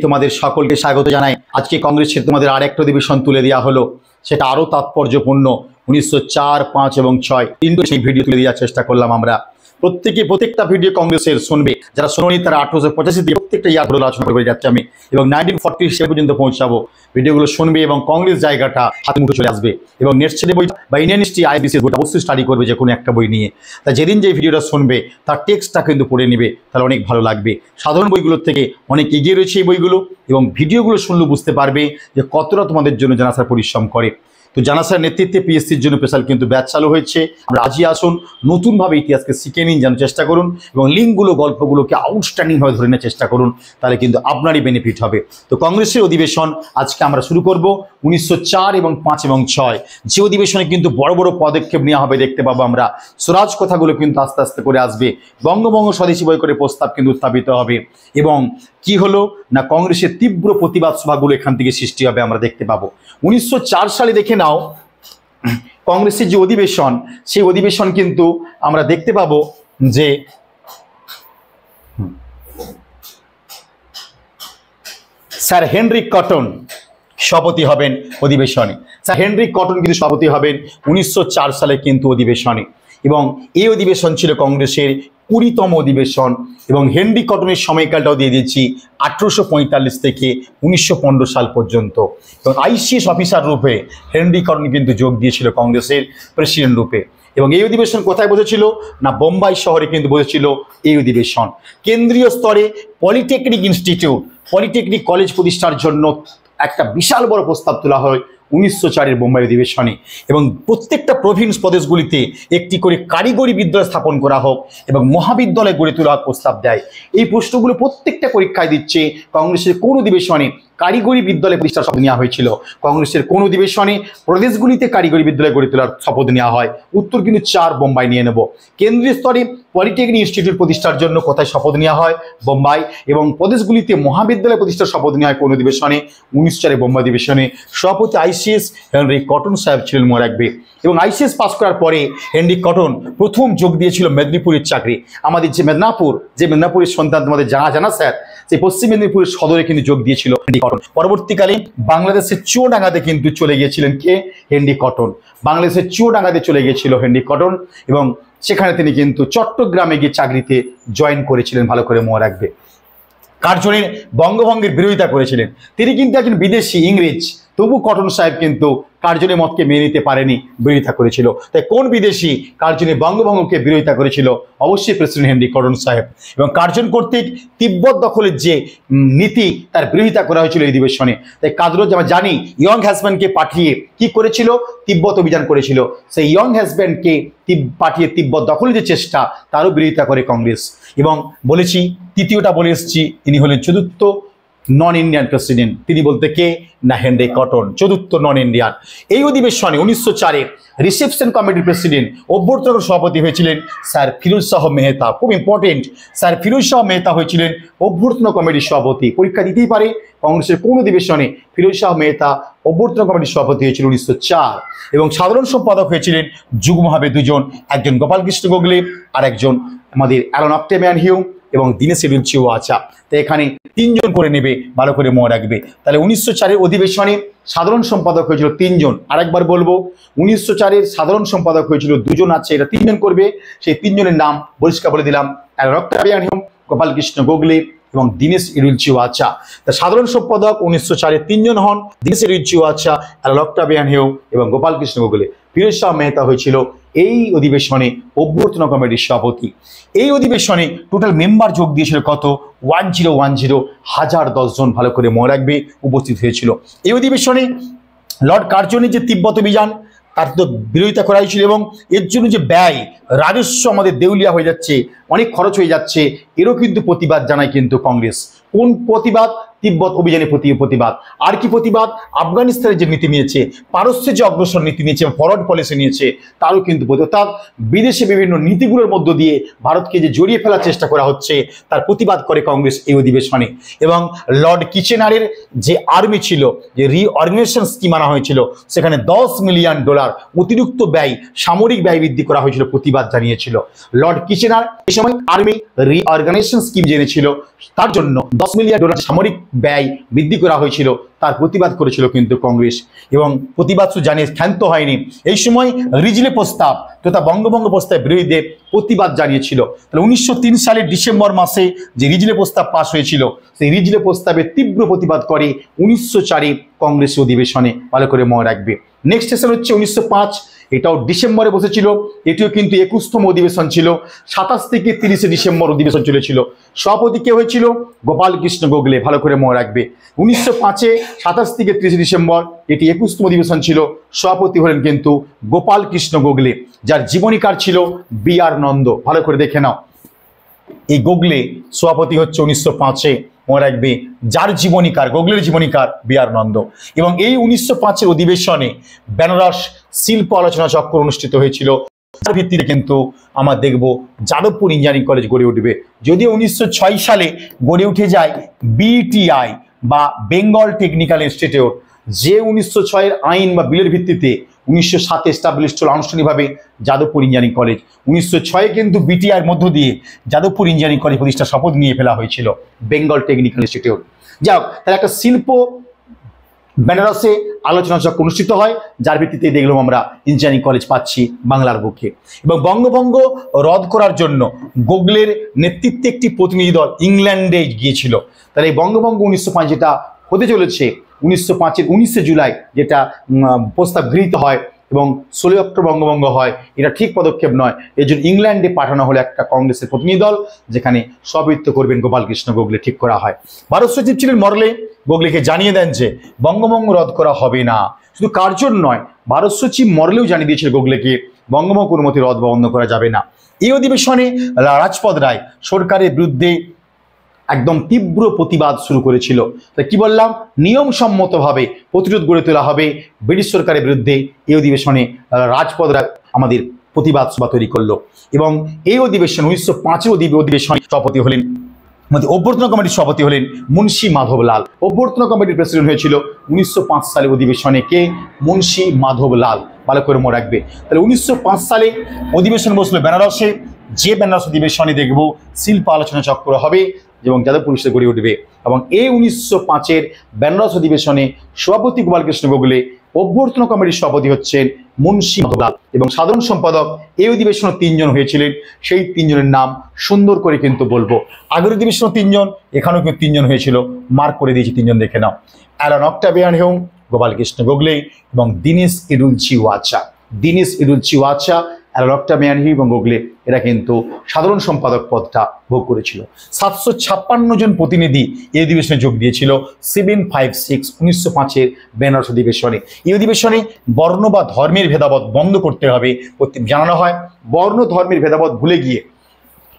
তোমাদের সকলকে স্বাগত জানাই। আজকে কংগ্রেসের তোমাদের আরেকটা অধিবেশন তুলে দেওয়া হলো, সেটা আরও তাৎপর্যপূর্ণ। 1904, 5 এবং 6 তিনটে সেই ভিডিও তুলে দেওয়ার চেষ্টা করলাম আমরা। প্রত্যেকটা ভিডিও কংগ্রেসের শুনবে, যারা শোনি তারা 1885 থেকে প্রত্যেকটা ইয়ার ধরে আলোচনা করে যাচ্ছে আমি, এবং 1947 পর্যন্ত পৌঁছাবো। ভিডিওগুলো শুনবে এবং কংগ্রেস জায়গাটা হাতে মুঠো চলে আসবে, এবং নেটসেটে বই বা ইন্ডিয়ান হিস্ট্রি আইবিসির বইটা অবশ্যই স্টাডি করবে যে কোনো একটা বই নিয়ে। তা যেদিন যে ভিডিওটা শুনবে তার টেক্সটটা কিন্তু পড়ে নেবে, তাহলে অনেক ভালো লাগবে। সাধারণ বইগুলোর থেকে অনেক এগিয়ে রয়েছে এই বইগুলো, এবং ভিডিওগুলো শুনলে বুঝতে পারবে যে কতটা তোমাদের জন্য জানা স্যার পরিশ্রম করে। তো জানা স্যার নেতৃত্বে পিএসসির জন্য স্পেশাল কিন্তু ব্যাচ চালু হয়েছে। আমরা আজই আসুন, নতুনভাবে ইতিহাসকে শিখে নিন, জানার চেষ্টা করুন, এবং লিঙ্কগুলো গল্পগুলোকে আউটস্ট্যান্ডিংভাবে ধরে নেওয়ার চেষ্টা করুন, তাহলে কিন্তু আপনারই বেনিফিট হবে। তো কংগ্রেসের অধিবেশন আজকে আমরা শুরু করব 1904 এবং 5 এবং 6। যে অধিবেশনে কিন্তু বড় বড় পদক্ষেপ নেওয়া হবে দেখতে পাবো আমরা। স্বরাজ কথাগুলো কিন্তু আস্তে আস্তে করে আসবে, বঙ্গভঙ্গ স্বদেশী বই করে প্রস্তাব কিন্তু উত্থাপিত হবে, এবং কি হলো না কংগ্রেসের তীব্র প্রতিবাদ সভাগুলো এখান থেকে সৃষ্টি হবে আমরা দেখতে পাবো। 1904 সালে দেখে নাও কংগ্রেসের যে অধিবেশন, সেই অধিবেশন কিন্তু আমরা দেখতে পাবো যে স্যার হেনরি কটন সভাপতি হবেন অধিবেশনে। স্যার হেনরি কটন কিন্তু সভাপতি হবেন 1904 সালে কিন্তু অধিবেশনে, এবং এই অধিবেশন ছিল কংগ্রেসের 20তম অধিবেশন, এবং হেনরি কটনের সময়কালটাও দিয়ে দিচ্ছি 1845 থেকে 1915 সাল পর্যন্ত। এবং আইসিএস অফিসার রূপে হেনরি কটন কিন্তু যোগ দিয়েছিল কংগ্রেসের প্রেসিডেন্ট রূপে। এবং এই অধিবেশন কোথায় বসেছিল না বোম্বাই শহরে কিন্তু বসেছিল এই অধিবেশন। কেন্দ্রীয় স্তরে পলিটেকনিক ইনস্টিটিউট, পলিটেকনিক কলেজ প্রতিষ্ঠার জন্য একটা বিশাল বড় প্রস্তাব তোলা হয় 1904 বোম্বাই অধিবেশনে, এবং প্রত্যেকটা প্রভিন্স প্রদেশগুলিতে একটি করে কারিগরি বিদ্যালয় স্থাপন করা হোক এবং মহাবিদ্যালয় গড়ে তোলার প্রস্তাব দেয়। এই প্রশ্নগুলো প্রত্যেকটা পরীক্ষায় দিচ্ছে কংগ্রেসের কোন অধিবেশনে কারিগরি বিদ্যালয় প্রতিষ্ঠার শপথ নেওয়া হয়েছিল, কংগ্রেসের কোন অধিবেশনে প্রদেশগুলিতে কারিগরি বিদ্যালয় গড়ে তোলার শপথ নেওয়া হয়। উত্তর কিন্তু 4 বোম্বাই নিয়ে নেব। কেন্দ্রীয় স্তরে পলিটেকনিক ইনস্টিটিউট প্রতিষ্ঠার জন্য কোথায় শপথ নেওয়া হয়, বোম্বাই, এবং প্রদেশগুলিতে মহাবিদ্যালয় প্রতিষ্ঠার শপথ নেওয়া হয় কোন অধিবেশনে, 1904 বোম্বাই অধিবেশনে। সভাপতি আইসিএস হেনরি কটন সাহেব ছিলেন, মনে রাখবে। এবং আইসিএস পাস করার পরে হেনরি কটন প্রথম যোগ দিয়েছিল মেদিনীপুরের চাকরি। আমাদের যে মেদিনীপুরের সন্তান তোমাদের জানা স্যার, যে পশ্চিম মেদিনীপুরের সদরে কিন্তু যোগ দিয়েছিল হেনরি কটন। পরবর্তীকালে বাংলাদেশের চুয়াডাঙ্গাতে কিন্তু চলে গিয়েছিলেন কে, হেনরি কটন। বাংলাদেশের চুয়াডাঙ্গাতে চলে গিয়েছিল হেনরি কটন, এবং সেখানে তিনি কিন্তু চট্টগ্রামে গিয়ে চাকরিতে জয়েন করেছিলেন, ভালো করে মনে রাখবে। কার্জনের বঙ্গভঙ্গের বিরোধিতা করেছিলেন। তিনি কিন্তু একজন বিদেশি ইংরেজ, তবু কটন সাহেব কিন্তু কার্জনের মতকে মেনে নিতে পারেনি, বিরোধিতা করেছিল। তাই কোন বিদেশি কার্জনের বঙ্গভঙ্গকে বিরোধিতা করেছিল? অবশ্যই প্রেসিডেন্ট হেনরি কটন সাহেব। এবং কার্জন কর্তৃক তিব্বত দখলের যে নীতি, তার বিরোধিতা করা হয়েছিল এই অধিবেশনে। তাই কাদরোজ আমরা জানি ইয়ং হ্যাজব্যান্ডকে পাঠিয়ে কি করেছিল, তিব্বত অভিযান করেছিল। সেই ইয়ং হ্যাজব্যান্ডকে পাঠিয়ে তিব্বত দখলের যে চেষ্টা, তারও বিরোধিতা করে কংগ্রেস। এবং বলেছি তৃতীয়টা বলে এসেছি, তিনি হলেন চতুর্থ নন ইন্ডিয়ান প্রেসিডেন্ট। তিনি বলতে কে না হেনরি কটন, চতুর্থ নন ইন্ডিয়ান। এই অধিবেশনে 1904 রিসেপশন কমিটির প্রেসিডেন্ট, অভ্যর্থনা সভাপতি হয়েছিলেন স্যার ফিরোজ শাহ মেহতা। খুব ইম্পর্টেন্ট, স্যার ফিরোজ শাহ মেহতা হয়েছিলেন অভ্যর্থনা কমিটির সভাপতি। পরীক্ষা দিতেই পারে কংগ্রেসের কোন অধিবেশনে ফিরোজ শাহ মেহতা অভ্যর্থনা কমিটির সভাপতি হয়েছিল 1904। এবং সাধারণ সম্পাদক হয়েছিলেন যুগ্মভাবে দুজন, একজন গোপালকৃষ্ণ গোখলে আর একজন আমাদের অ্যালান অক্টেভিয়ান হিউম এবং দীনেশ চিওয়াচা। তো এখানে 3 জন করে নেবে, ভালো করে মনে রাখবে। তাহলে 1904 অধিবেশনে সাধারণ সম্পাদক হয়েছিল 3 জন। আরেকবার বলবো, 1904 সাধারণ সম্পাদক হয়েছিল 2 জন, আছে এটা 3 জন করবে। সেই 3 জনের নাম পরিষ্কার বলে দিলাম, Allan Octavian Hume, Gopalkrishna Gokhale এবং দীনেশ চিওয়াচা। তা সাধারণ সম্পাদক 1904 3 জন হন, দীনেশ চিওয়াচা, অ্যালান অক্টেভিয়ান হিউম এবং গোপালকৃষ্ণ গোখলে। ফিরোজ শাহ মেহতা হয়েছিল এই অধিবেশনে অভ্যর্থনা কমিটির সভাপতি। এই অধিবেশনে টোটাল মেম্বার যোগ দিয়েছিল কত, 1010 জন, ভালো করে মনে রাখবে, উপস্থিত হয়েছিল। এই অধিবেশনে লর্ড কার্জনের যে তিব্বত অভিযান, তার তো বিরোধিতা করা হয়েছিল, এবং এর জন্য যে ব্যয়, রাজস্ব আমাদের দেউলিয়া হয়ে যাচ্ছে, অনেক খরচ হয়ে যাচ্ছে, এরও কিন্তু প্রতিবাদ জানায় কিন্তু কংগ্রেস। কোন প্রতিবাদ? তিব্বত অভিযানের প্রতিবাদ। আর কি প্রতিবাদ? আফগানিস্তানের যে নীতি নিয়েছে, পারস্যের যে অগ্রসর নীতি নিয়েছে, ফরওয়ার্ড পলিসি নিয়েছে, তারও কিন্তু অর্থাৎ বিদেশে বিভিন্ন নীতিগুলোর মধ্য দিয়ে ভারতকে যে জড়িয়ে ফেলার চেষ্টা করা হচ্ছে, তার প্রতিবাদ করে কংগ্রেস এই অধিবেশনে। এবং লর্ড কিচেনারের যে আর্মি ছিল, যে রিঅর্গানাইজেশন স্কিম আনা হয়েছিল, সেখানে $10 মিলিয়ন অতিরিক্ত ব্যয়, সামরিক ব্যয় বৃদ্ধি করা হয়েছিল, প্রতিবাদ জানিয়েছিল লর্ড কিচেনার। এই সময় আর্মি রিঅর্গানাইজেশন স্কিম জেনেছিল, তার জন্য $10 মিলিয়ন সামরিক ব্যয় বৃদ্ধি করা হয়েছিল তার প্রতিবাদ করেছিল কিন্তু কংগ্রেস, এবং প্রতিবাদ শুধু জানিয়ে ক্ষান্ত হয়নি, এই সময় রিজলে প্রস্তাব তথা বঙ্গভঙ্গ প্রস্তাবের বিরুদ্ধে প্রতিবাদ জানিয়েছিল। তাহলে 1903 সালের ডিসেম্বর মাসে যে রিজলে প্রস্তাব পাশ হয়েছিল সেই রিজলে প্রস্তাবের তীব্র প্রতিবাদ করে 1904 কংগ্রেসের অধিবেশনে, ভালো করে মনে রাখবে। নেক্সট সেশন হচ্ছে 1905, এটাও ডিসেম্বরে বসেছিল, এটিও কিন্তু 21তম অধিবেশন ছিল। 27 থেকে 30 ডিসেম্বর অধিবেশন চলেছিল। সভাপতি কে হয়েছিল? গোপাল কৃষ্ণ গোখলে, ভালো করে মনে রাখবে। 1905-এ 27 থেকে 30 ডিসেম্বর এটি 21তম অধিবেশন ছিল। সভাপতি হলেন কিন্তু গোপাল কৃষ্ণ গোখলে, যার জীবনীকার ছিল বি.আর. নন্দ, ভালো করে দেখে নাও। এই গোখলে সভাপতি হচ্ছে 1905-এ, মনে রাখবে, যার জীবনীকার, গোখলের জীবনীকার বি.আর. নন্দ। এবং এই 1905-এর অধিবেশনে বেনারস শিল্প আলোচনা চক্র অনুষ্ঠিত হয়েছিল। তার ভিত্তিতে কিন্তু আমরা দেখব যাদবপুর ইঞ্জিনিয়ারিং কলেজ গড়ে উঠবে। যদিও 1906 সালে গড়ে উঠে যায় বিটিআই বা বেঙ্গল টেকনিক্যাল ইনস্টিটিউট, যে 1906-এর আইন বা বিলের ভিত্তিতে 1907-এ এস্টাবলিশ হল আনুষ্ঠানিকভাবে যাদবপুর ইঞ্জিনিয়ারিং কলেজ। 1906-এ কিন্তু বিটিআইয়ের মধ্য দিয়ে যাদবপুর ইঞ্জিনিয়ারিং কলেজ প্রতিষ্ঠার শপথ নিয়ে ফেলা হয়েছিল, বেঙ্গল টেকনিক্যাল ইনস্টিটিউট। যাক, তাহলে একটা শিল্প বেনারসে আলোচনা চক্র অনুষ্ঠিত হয়, যার ভিত্তিতে দেখলাম আমরা ইঞ্জিনিয়ারিং কলেজ পাচ্ছি বাংলার বুকে। এবং বঙ্গভঙ্গ রদ করার জন্য গোখলের নেতৃত্বে একটি প্রতিনিধি দল ইংল্যান্ডে গিয়েছিল। তাহলে এই বঙ্গভঙ্গ 1905 যেটা হতে চলেছে, 1905-এর 19শে জুলাই যেটা প্রস্তাব গৃহীত হয় এবং 16 অক্টোবর বঙ্গভঙ্গ হয়, এটা ঠিক পদক্ষেপ নয়। এই জন্য ইংল্যান্ডে পাঠানো হলো একটা কংগ্রেসের প্রতিনিধি দল, যেখানে সভাপতিত্ব করবেন গোপাল কৃষ্ণ গোখলে, ঠিক করা হয়। ভারত সচিব ছিলেন মরলে, গোখলেকে জানিয়ে দেন যে বঙ্গভঙ্গ রদ করা হবে না। শুধু কার্জন নয়, ভারত সচিব মরলেও জানিয়ে দিয়েছিল গোখলেকে বঙ্গভঙ্গ কোনো মতে রদ বা বন্ধ করা যাবে না। এই অধিবেশনে রাজপদ রায় সরকারের বিরুদ্ধে একদম তীব্র প্রতিবাদ শুরু করেছিল। তাই কি বললাম, নিয়মসম্মতভাবে প্রতিরোধ গড়ে তোলা হবে ব্রিটিশ সরকারের বিরুদ্ধে। এই অধিবেশনে রাজপদ রায় আমাদের প্রতিবাদ সভা তৈরি করলো। এবং এই অধিবেশন 1905-এর অধিবেশনে সভাপতি হলেন, অভ্যর্থনা কমিটির সভাপতি হলেন মুন্সি মাধবলাল। অভ্যর্থনা কমিটির প্রেসিডেন্ট হয়েছিল 1905 সালে অধিবেশনে কে? মুন্সি মাধবলাল, ভালো করে মনে রাখবে। তাহলে 1905 সালে অধিবেশন বসলো বেনারসে, যে বেনারস অধিবেশনে দেখব শিল্প আলোচনা চক্র হবে এবং যাদবপুর বিশ্ববিদ্যালয় গড়ে উঠবে। এবং এই 1905-এর বেনারস অধিবেশনে সভাপতি গোপাল কৃষ্ণ গোখলে, অভ্যর্থনা কমিটির সভাপতি হচ্ছেন মুন্সি মাধবলাল, এবং সাধারণ সম্পাদক এই অধিবেশনে 3 জন হয়েছিলেন। সেই 3 জনের নাম সুন্দর করে কিন্তু বলবো। আগের অধিবেশনে 3 জন, এখানেও কিন্তু 3 জন হয়েছিল, মার্ক করে দিয়েছি 3 জন, দেখে নাও। Allan Octavian Hume, Gopal Krishna Gokhale এবং Dinesh Edulji Wacha. Dinesh Edulji Wacha, Allan Octavian Hume এবং গোখলে, এরা কিন্তু সাধারণ সম্পাদক পদটা ভোগ করেছিল। 756 জন প্রতিনিধি এই অধিবেশনে যোগ দিয়েছিল। 756 1905-এর বেনারস অধিবেশনে। এই অধিবেশনে বর্ণ বা ধর্মের ভেদাভেদ বন্ধ করতে হবে জানানো হয়। বর্ণ ধর্মের ভেদাভেদ ভুলে গিয়ে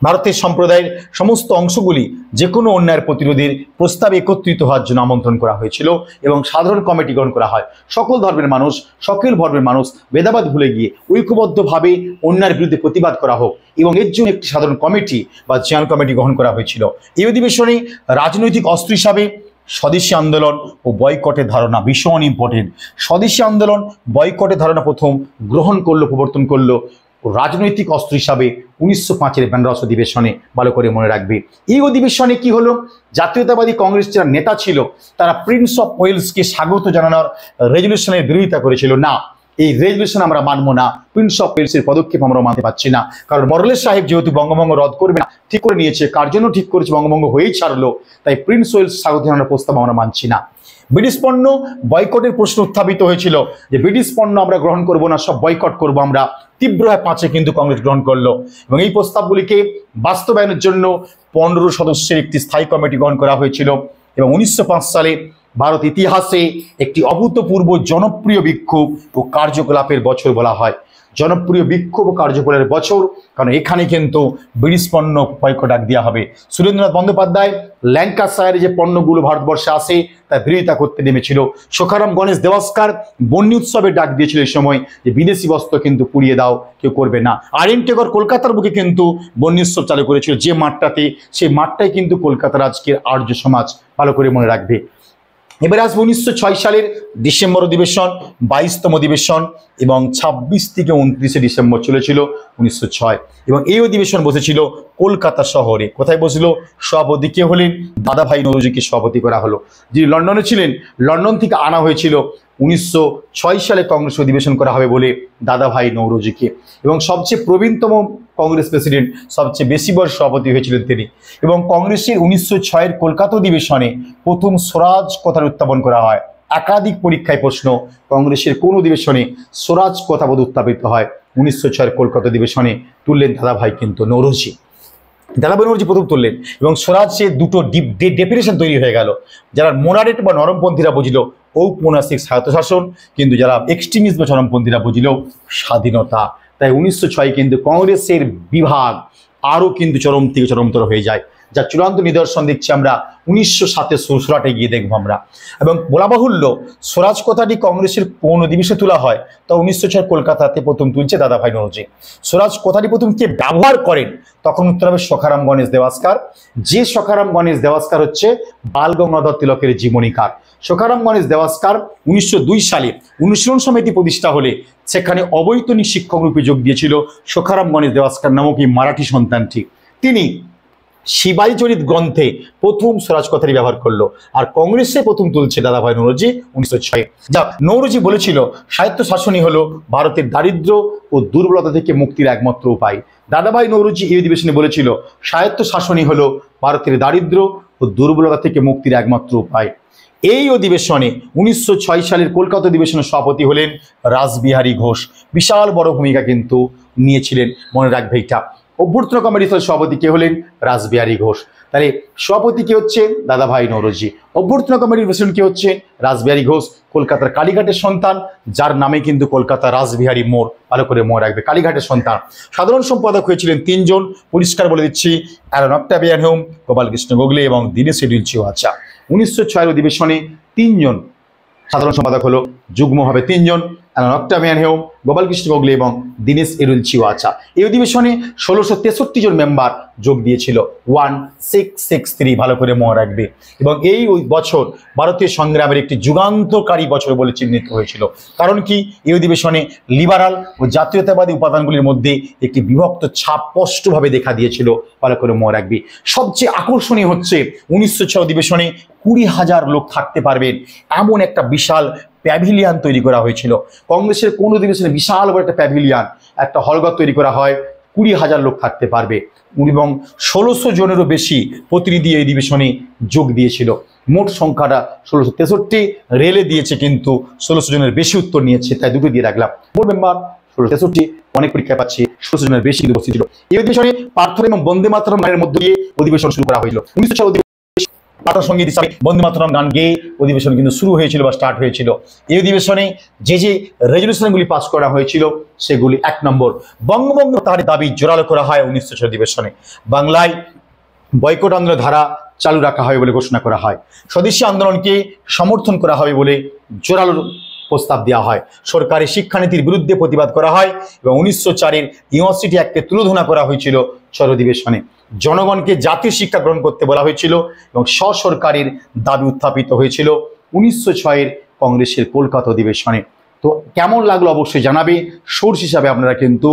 ভারতের সম্প্রদায়ের সমস্ত অংশগুলি যে কোনো অন্যায়ের প্রতিরোধের প্রস্তাবে একত্রিত হওয়ার জন্য আমন্ত্রণ করা হয়েছিল এবং সাধারণ কমিটি গঠন করা হয়। সকল ধর্মের মানুষ, সকল ধর্মের মানুষ ভেদাভেদ ভুলে গিয়ে ঐক্যবদ্ধভাবে অন্যায়ের বিরুদ্ধে প্রতিবাদ করা হোক, এবং এর জন্য একটি সাধারণ কমিটি বা জেনারেল কমিটি গঠন করা হয়েছিল। এই অধিবেশনে রাজনৈতিক অস্ত্র হিসাবে স্বদেশী আন্দোলন ও বয়কটের ধারণা ভীষণ ইম্পর্টেন্ট। স্বদেশী আন্দোলন, বয়কটের ধারণা প্রথম গ্রহণ করলো, প্রবর্তন করলো রাজনৈতিক অস্ত্র হিসাবে 1905-এর বেনারস অধিবেশনে, ভালো করে মনে রাখবে। এই অধিবেশনে কি হলো, জাতীয়তাবাদী কংগ্রেস যারা নেতা ছিল তারা প্রিন্স অফ ওয়েলসকে স্বাগত জানানোর রেজলিউশনের বিরোধিতা করেছিল। না, এই রেজলিউশন আমরা মানব না, প্রিন্স অফ ওয়েলসের পদক্ষেপ আমরা মানতে পারছি না। কারণ মরলে সাহেব যেহেতু বঙ্গভঙ্গ রদ করবে না ঠিক করে নিয়েছে, কার জন্য ঠিক করেছে, বঙ্গভঙ্গ হয়েই ছাড়লো, তাই প্রিন্স ওয়েলস স্বাগত জানানোর প্রস্তাব আমরা মানছি না। ব্রিটিশ পণ্য বয়কটের প্রশ্ন উত্থাপিত হয়েছিল যে ব্রিটিশ পণ্য আমরা গ্রহণ করব না, সব বয়কট করব আমরা। তীব্রভাবে 5-এ কিন্তু কংগ্রেস গ্রহণ করলো এবং এই প্রস্তাবগুলিকে বাস্তবায়নের জন্য 15 সদস্যের একটি স্থায়ী কমিটি গঠন করা হয়েছিল। এবং 1905 সালে ভারত ইতিহাসে একটি অভূতপূর্ব জনপ্রিয় বিক্ষোভ ও কার্যকলাপের বছর বলা হয়। জনপ্রিয় বিক্ষোভ ও কার্যকলাপের বছর, কারণ এখানে কিন্তু ব্রিটিশ পণ্য বয়কট ডাক দেওয়া হবে। সুরেন্দ্রনাথ বন্দ্যোপাধ্যায় ল্যাঙ্কাশায়ারে যে পণ্যগুলো ভারতবর্ষে আসে তার বিরোধিতা করতে নেমেছিল। সখারাম গণেশ দেওয়াস্কার বন্যী উৎসবের ডাক দিয়েছিল এই সময় যে বিদেশি বস্ত্র কিন্তু পুড়িয়ে দাও, কেউ করবে না। আর.এন. টেগর কলকাতার বুকে কিন্তু বন্যী উৎসব চালু করেছিল, যে মাঠটাতে, সেই মাঠটাই কিন্তু কলকাতার আজকের আর্য সমাজ, ভালো করে মনে রাখবে। এবারে আসবে 1906 সালের ডিসেম্বর অধিবেশন, 22তম অধিবেশন এবং 26 থেকে 29 ডিসেম্বর চলেছিল 1906। এবং এই অধিবেশন বসেছিল কলকাতা শহরে। কোথায় বসেছিল? সভাপতি কে হলেন? দাদাভাই নওরোজিকে সভাপতি করা হলো। যিনি লন্ডনে ছিলেন, লন্ডন থেকে আনা হয়েছিল 1906 সালে কংগ্রেস অধিবেশন করা হবে বলে দাদাভাই নওরোজিকে। এবং সবচেয়ে প্রবীণতম কংগ্রেস প্রেসিডেন্ট, সবচেয়ে বেশি বয়স সভাপতি হয়েছিলেন তিনি। এবং কংগ্রেসের 1906 কলকাতা অধিবেশনে প্রথম স্বরাজ কথার উত্থাপন করা হয়। একাধিক পরীক্ষায় প্রশ্ন, কংগ্রেসের কোন অধিবেশনে স্বরাজ কথাবোধ উত্থাপিত হয়? 1906 কলকাতা অধিবেশনে তুললেন দাদাভাই কিন্তু নওরোজি। দাদাভাই নওরোজি প্রথম তুললেন এবং স্বরাজের দুটো ডেফিনেশন তৈরি হয়ে গেল। যারা মোডারেট বা নরমপন্থীরা বুঝল ঔপন্যাসিক স্বায়ত্তশাসন, কিন্তু যারা এক্সট্রিমিস্ট বা চরমপন্থীরা বুঝল স্বাধীনতা। তাই 1906 কিন্তু কংগ্রেসের বিভাগ আরও কিন্তু চরম থেকে চরমতর হয়ে যায়, যার চূড়ান্ত নিদর্শন দেখছি আমরা 1907 সুরাটে গিয়ে দেখবো আমরা। এবং বলা বাহুল্য, স্বরাজ কথাটি কংগ্রেসের কোন অধিবেশনে তোলা হয়? তা 1906 কলকাতাতে প্রথম তুলছে দাদাভাই নওরোজি। স্বরাজ কথাটি প্রথম কে ব্যবহার করেন? তখন উত্তর হবে সখারাম গণেশ দেওয়াস্কার। যে সখারাম গণেশ দেওয়াস্কার হচ্ছে বাল গঙ্গাধর তিলকের জীবনীকার। সখারাম গণেশ দেওয়াস্কার 1902 সালে অনুশীলন সমিতি প্রতিষ্ঠা হলে সেখানে অবৈতনিক শিক্ষক রূপে যোগ দিয়েছিল সখারাম গণেশ দেওয়াস্কার নামক এই মারাঠি সন্তানটি। তিনি শিবাজী চরিত গ্রন্থে প্রথম স্বরাজ কথাটি ব্যবহার করলো। আর কংগ্রেসে প্রথম তুলছে দাদাভাই নওরোজি 1906। যা নওরোজি বলেছিল, সাহিত্য শাসনই হলো ভারতের দারিদ্র্য ও দুর্বলতা থেকে মুক্তির একমাত্র উপায়। দাদাভাই নওরোজি এই অধিবেশনে বলেছিল, সাহিত্য শাসনই হলো ভারতের দারিদ্র্য ও দুর্বলতা থেকে মুক্তির একমাত্র উপায়। এই অধিবেশনে 1906 সালের কলকাতা অধিবেশনের সভাপতি হলেন রাসবিহারী ঘোষ। বিশাল বড় ভূমিকা কিন্তু নিয়েছিলেন, মনে রাখবে এটা। অভ্যর্থনা কমিটির সভাপতি কে হলেন? রাসবিহারী ঘোষ। তাহলে সভাপতি কে হচ্ছে? দাদাভাই নওরোজি। অভ্যর্থনা কমিটির প্রেসিডেন্ট কে হচ্ছে? রাসবিহারী ঘোষ, কলকাতার কালীঘাটের সন্তান, যার নামে কিন্তু কলকাতা রাসবিহারী মোড়, ভালো করে মনে রাখবে, কালীঘাটের সন্তান। সাধারণ সম্পাদক হয়েছিলেন 3 জন, পরিষ্কার বলে দিচ্ছি, Aaron Octavian Hume, Gopalkrishna Gokhale এবং দীনেশ এডুলচিও। আচ্ছা, 1906 অধিবেশনে 3 জন সাধারণ সম্পাদক হলো, যুগ্ম হবে 3 জন, Allan Octavian Hume, Gopalkrishna Gokhale এবং দীনেশ এডুলচিও। আচ্ছা, এই অধিবেশনে 1663 জন মেম্বার যোগ দিয়েছিল, 1663, ভালো করে মনে রাখবে। এবং এই বছর ভারতীয় সংগ্রামের একটি যুগান্তকারী বছর বলে চিহ্নিত হয়েছিল। কারণ কি? এই অধিবেশনে লিবারাল ও জাতীয়তাবাদী উপাদানগুলির মধ্যে একটি বিভক্ত ছাপ স্পষ্টভাবে দেখা দিয়েছিল, ভালো করে মনে রাখবে। সবচেয়ে আকর্ষণীয় হচ্ছে 1906 অধিবেশনে 20,000 লোক থাকতে পারবেন এমন একটা বিশাল প্যাভিলিয়ান তৈরি করা হয়েছিল। কংগ্রেসের কোন অধিবেশনে বিশাল বড় একটা প্যাভিলিয়ান, একটা হলঘর তৈরি করা হয়, 20,000 লোক থাকতে পারবে। এবং 1600 জনেরও বেশি প্রতিনিধি এই অধিবেশনে যোগ দিয়েছিল। মোট সংখ্যাটা 1663, রেলে দিয়েছে কিন্তু 1600 জনের বেশি উত্তর নিয়েছে, তাই দুটো দিয়ে রাখলাম। মোট মেম্বার 1663, অনেক পরীক্ষায় পাচ্ছে 1600 জনের বেশি উপস্থিত ছিল। এই অধিবেশনে প্রার্থনা এবং বন্দে মাতরম গানের মধ্য দিয়ে অধিবেশন শুরু করা হয়েছিল। 1906 পাঠক সঙ্গীত হিসাবে বন্দে মাতরম গান গেয়ে অধিবেশন কিন্তু শুরু হয়েছিল বা স্টার্ট হয়েছিল। এই অধিবেশনে যে রেজলিউশনগুলি পাস করা হয়েছিল সেগুলি: 1 নম্বর, বঙ্গভঙ্গ তার দাবি জোরালো করা হয় 1906 অধিবেশনে। বাংলায় বয়কট আন্দোলনের ধারা চালু রাখা হয় বলে ঘোষণা করা হয়। স্বদেশী আন্দোলনকে সমর্থন করা হবে বলে জোরালো প্রস্তাব দেওয়া হয়। সরকারি শিক্ষানীতির বিরুদ্ধে প্রতিবাদ করা হয় এবং 1904 ইউনিভার্সিটি অ্যাক্টে তুলোধনা করা হয়েছিল 6 অধিবেশনে। জনগণকে জাতীয় শিক্ষা গ্রহণ করতে বলা হয়েছিল এবং স্বসরকারের দাবি উত্থাপিত হয়েছিল 1906 কংগ্রেসের কলকাতা অধিবেশনে। তো কেমন লাগলো অবশ্যই জানাবে। সোর্স হিসাবে আপনারা কিন্তু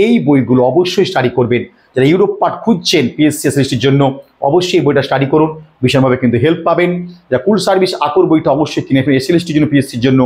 এই বইগুলো অবশ্যই স্টাডি করবেন। যারা ইউরোপ পার্ট খুঁজছেন পিএসসি এসএসসির জন্য, অবশ্যই বইটা স্টাডি করুন, ভীষণভাবে কিন্তু হেল্প পাবেন। যা কুল সার্ভিস আকর বইটা অবশ্যই কিনে ফেলুন এসএসসির জন্য, পিএসসির জন্য।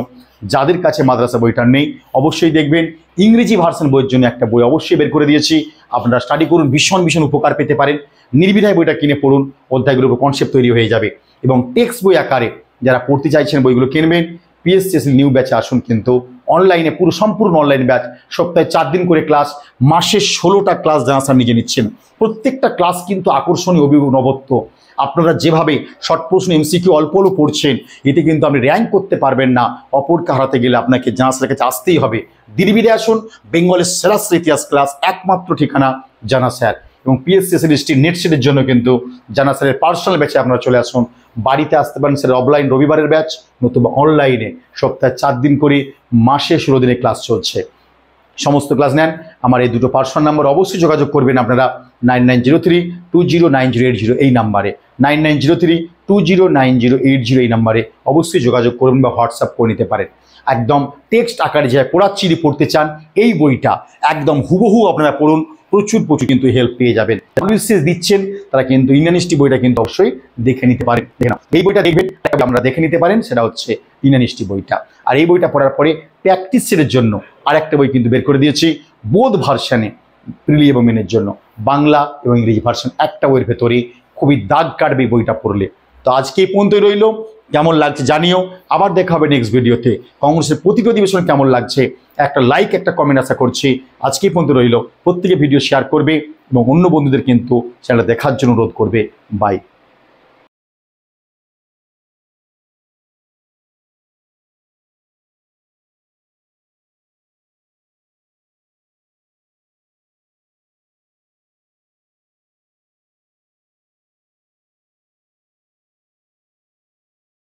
যাদের কাছে মাদ্রাসা বইটা নেই অবশ্যই দেখবেন ইংরেজি ভার্সন বইয়ের জন্য একটা বই অবশ্যই বের করে দিয়েছি, আপনারা স্টাডি করুন, ভীষণ ভীষণ উপকার পেতে পারেন। নির্বিধায় বইটা কিনে পড়ুন, অধ্যায়গুলোর উপর কনসেপ্ট তৈরি হয়ে যাবে। এবং টেক্সট বই আকারে যারা পড়তে চাইছেন বইগুলো কিনবেন। পিএসসি নিউ ব্যাচে আসুন, কিন্তু অনলাইনে সম্পূর্ণ অনলাইন ব্যাচ, সপ্তাহে 4 দিন করে ক্লাস, মাসে 16টা ক্লাস জানা স্যার নিজে নিচ্ছেন। প্রত্যেকটা ক্লাস কিন্তু আকর্ষণীয়, অভিনবত্ব। আপনারা যেভাবে শর্ট প্রশ্ন এমসিকিউ অল্প অল্প পড়ছেন, এতে কিন্তু আপনি র্যাঙ্ক করতে পারবেন না। অপরকে হারাতে গেলে আপনাকে জানা স্যারের কাছে আসতেই হবে। দিল্লি আসুন, বেঙ্গলের সেরা ইতিহাস ক্লাস, একমাত্র ঠিকানা জানা স্যার। এবং পিএসসি এসএসসি নেট সেটের জন্য কিন্তু জানা স্যারের পার্সোনাল ব্যাচে আপনারা চলে আসুন। বাড়িতে আসতে পারেন স্যার অফলাইন রবিবারের ব্যাচ, নতুবা অনলাইনে সপ্তাহে 4 দিন করে, মাসে 16 দিনে ক্লাস চলছে। সমস্ত ক্লাস নেন আমার এই দুটো পার্সোনাল নাম্বার অবশ্যই যোগাযোগ করবেন আপনারা 9903209080 এই নাম্বারে 9903209080 এই নাম্বারে অবশ্যই যোগাযোগ করবেন বা হোয়াটসঅ্যাপ করে নিতে পারেন। একদম টেক্সট আকারে যে পড়াচ্ছি যদি পড়তে চান এই বইটা একদম হুবহু আপনারা পড়ুন, প্রচুর কিন্তু হেল্প পেয়ে যাবেন। WBCS দিচ্ছেন তারা কিন্তু ইন্ডিয়ান হিস্ট্রি বইটা কিন্তু অবশ্যই দেখে নিতে পারেন। এই বইটা দেখবেন আমরা দেখে নিতে পারেন, সেটা হচ্ছে ইন্ডিয়ান হিস্ট্রি বইটা। আর এই বইটা পড়ার পরে প্র্যাকটিস সেটের জন্য আরেকটা বই কিন্তু বের করে দিয়েছি বোধ ভার্সানে, প্রিলি এবং মেনের জন্য বাংলা এবং ইংরেজি ভার্সন একটা বইয়ের ভেতরে খুবই দাগ কাটবে বইটা পড়লে। তো আজকে এই পর্যন্তই রইল, কেমন লাগছে জানিও। আবার দেখা হবে নেক্সট ভিডিওতে। কংগ্রেসের প্রতিটি অধিবেশন কেমন লাগছে একটা লাইক একটা কমেন্ট আশা করছি। আজকে এই পর্যন্ত রইল, প্রত্যেকে ভিডিও শেয়ার করবে এবং অন্য বন্ধুদের কিন্তু চ্যানেলটা দেখার জন্য অনুরোধ করবে। বাই।